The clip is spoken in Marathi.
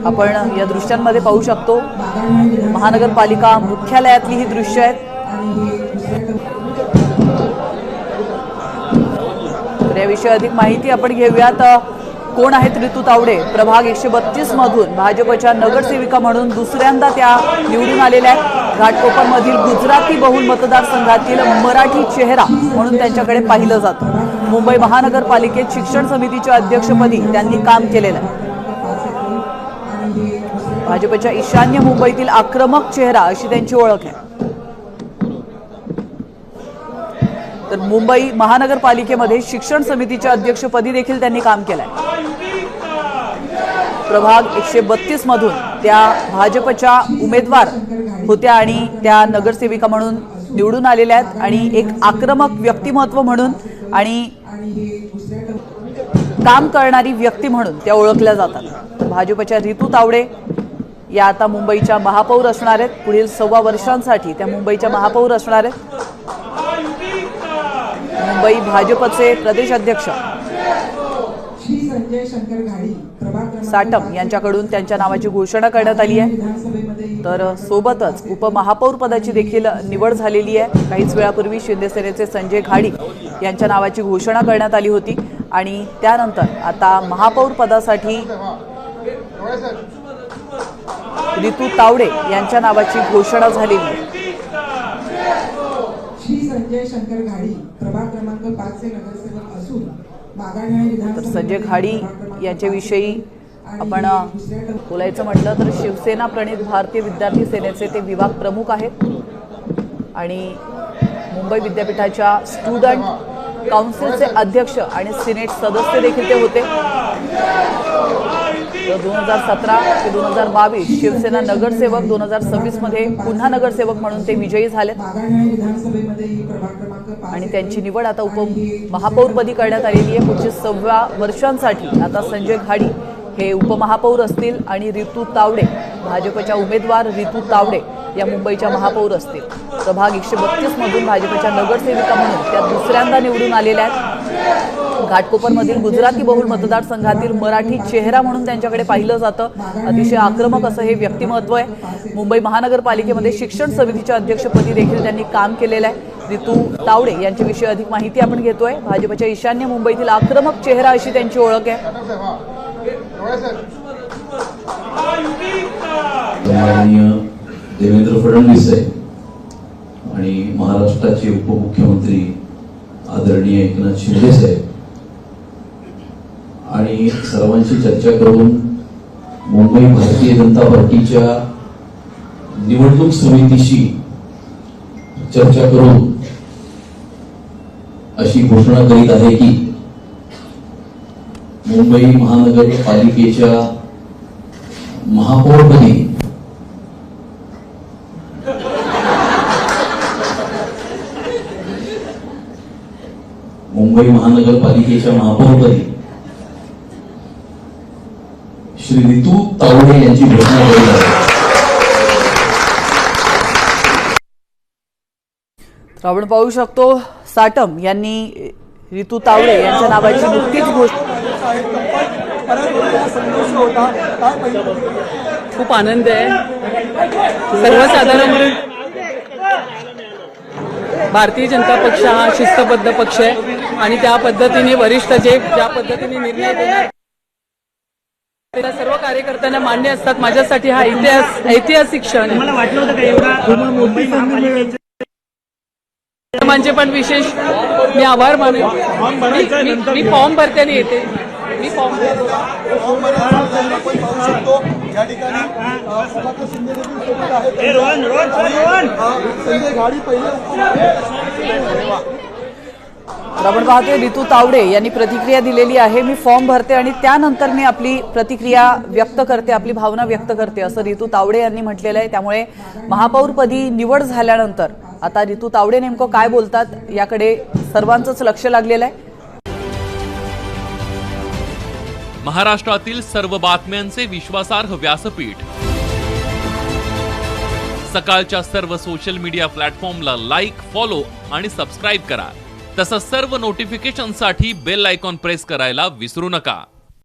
आपण या दृश्यांमध्ये पाहू शकतो महानगरपालिका मुख्यालयातली ही दृश्य आहेत। तर याविषयी अधिक माहिती आपण घेऊयात। कोण आहेत ऋतू तावडे? प्रभाग 132 मधून भाजपच्या नगरसेविका म्हणून दुसऱ्यांदा त्या निवडून आलेल्या आहेत। घाटकोपरमधील गुजराती बहुल मतदारसंघातील मराठी चेहरा म्हणून त्यांच्याकडे पाहिलं जातं। मुंबई महानगरपालिकेत शिक्षण समितीच्या अध्यक्षपदी त्यांनी काम केलेलं आहे। भाजपच्या ईशान्य मुंबईतील आक्रमक चेहरा अशी त्यांची ओळख आहे। तर मुंबई महानगरपालिकेमध्ये शिक्षण समितीच्या अध्यक्षपदी देखील त्यांनी काम केलंय। प्रभाग 132 मधून त्या भाजपच्या उमेदवार होत्या आणि त्या नगरसेविका म्हणून निवडून आलेल्या आहेत आणि एक आक्रमक व्यक्तिमत्व म्हणून आणि काम करणारी व्यक्ती म्हणून त्या ओळखल्या जातात। भाजपच्या ऋतू तावडे या आता मुंबईच्या महापौर असणार आहेत। पुढील 1.25 वर्षांसाठी त्या मुंबईच्या महापौर असणार आहेत। मुंबई भाजपचे प्रदेश अध्यक्ष साटम यांच्याकडून त्यांच्या नावाची घोषणा करण्यात आली आहे। तर सोबतच उपमहापौर पदाची देखील निवड झालेली आहे। काहीच वेळापूर्वी शिंदे सेनेचे संजय घाडी यांच्या नावाची घोषणा करण्यात आली होती आणि त्यानंतर आता महापौर पदासाठी ऋतू तावडे यांच्या नावाची घोषणा झालेली आहे। तर संजय घाडी यांच्याविषयी आपण बोलायचं म्हटलं तर शिवसेना प्रणित भारतीय विद्यार्थी सेनेचे ते विभाग प्रमुख आहेत आणि मुंबई विद्यापीठाच्या स्टुडंट काउन्सिलचे अध्यक्ष आणि सिनेट सदस्य देखील ते होते। 2017 ते 2022 शिवसेना नगरसेवक, 2026 मध्ये पुन्हा नगरसेवक म्हणून ते विजयी झालेत आणि त्यांची निवड आता उपमहापौरपदी करण्यात आलेली आहे। पुढच्या 26 वर्षांसाठी आता संजय घाडी हे उपमहापौर असतील आणि ऋतू तावडे भाजपच्या उमेदवार ऋतू तावडे या मुंबईच्या महापौर असतील। प्रभाग 132 मधून भाजपच्या नगरसेविका म्हणून त्या दुसऱ्यांदा निवडून आलेल्या आहेत। घाटकोपरमधील गुजराती बहुल मतदारसंघातील मराठी चेहरा म्हणून त्यांच्याकडे पाहिलं जातं। अतिशय आक्रमक असं हे व्यक्तिमत्व आहे। मुंबई महानगरपालिकेमध्ये शिक्षण समितीच्या अध्यक्षपदी देखील त्यांनी काम केलेलं आहे। ऋतू तावडे यांच्याविषयी अधिक माहिती आपण घेतोय। भाजपच्या ईशान्य मुंबईतील आक्रमक चेहरा अशी त्यांची ओळख आहे। देवेंद्र फडणवीस आहे आणि महाराष्ट्राचे उपमुख्यमंत्री आदरणीय एकनाथ शिंदे साहेब आणि सर्वांशी चर्चा करून मुंबई भारतीय जनता पार्टीच्या निवडणूक समितीशी चर्चा करून अशी घोषणा करीत आहे की मुंबई महानगरपालिकेच्या महापौरपदी मुंबई महानगरपालिकेच्या महापौरपदी श्री ऋतू तावडे यांची घोषणा केली आहे। तर आपण पाहू शकतो साटम यांनी ऋतू तावडे यांच्या नावाची नुकतीच घोषणा। खूप आनंद आहे। सर्वसाधारण भारतीय जनता पक्ष हा शिस्तबद्ध पक्ष आहे आणि त्या पद्धतीने वरिष्ठ ज्या पद्धतीने निर्णय देणार त्या सर्व कार्यकर्त्यांना मान्य असतात। माझ्यासाठी हा ऐतिहासिक क्षण आहे। मला वाटलं होतं का एवढा म्हणजे पण विशेष मी आभार मानू। मी फॉर्म भरताना येते। मी फॉर्म आपण पाहतोय ऋतू तावडे यांनी प्रतिक्रिया दिलेली आहे। मी फॉर्म भरते आणि त्यानंतर मी आपली प्रतिक्रिया व्यक्त करते, आपली भावना व्यक्त करते असं ऋतू तावडे यांनी म्हटलेलं आहे। त्यामुळे महापौरपदी निवड झाल्यानंतर आता ऋतू तावडे नेमकं काय बोलतात याकडे सर्वांचंच लक्ष लागलेलं आहे। महाराष्ट्रातील सर्व बातम्यांचे विश्वासार्ह व्यासपीठ सकाळच्या सर्व सोशल मीडिया प्लॅटफॉर्मला लाईक, फॉलो आणि सबस्क्राईब करा। तसंच सर्व नोटिफिकेशनसाठी बेल आयकॉन प्रेस करायला विसरू नका।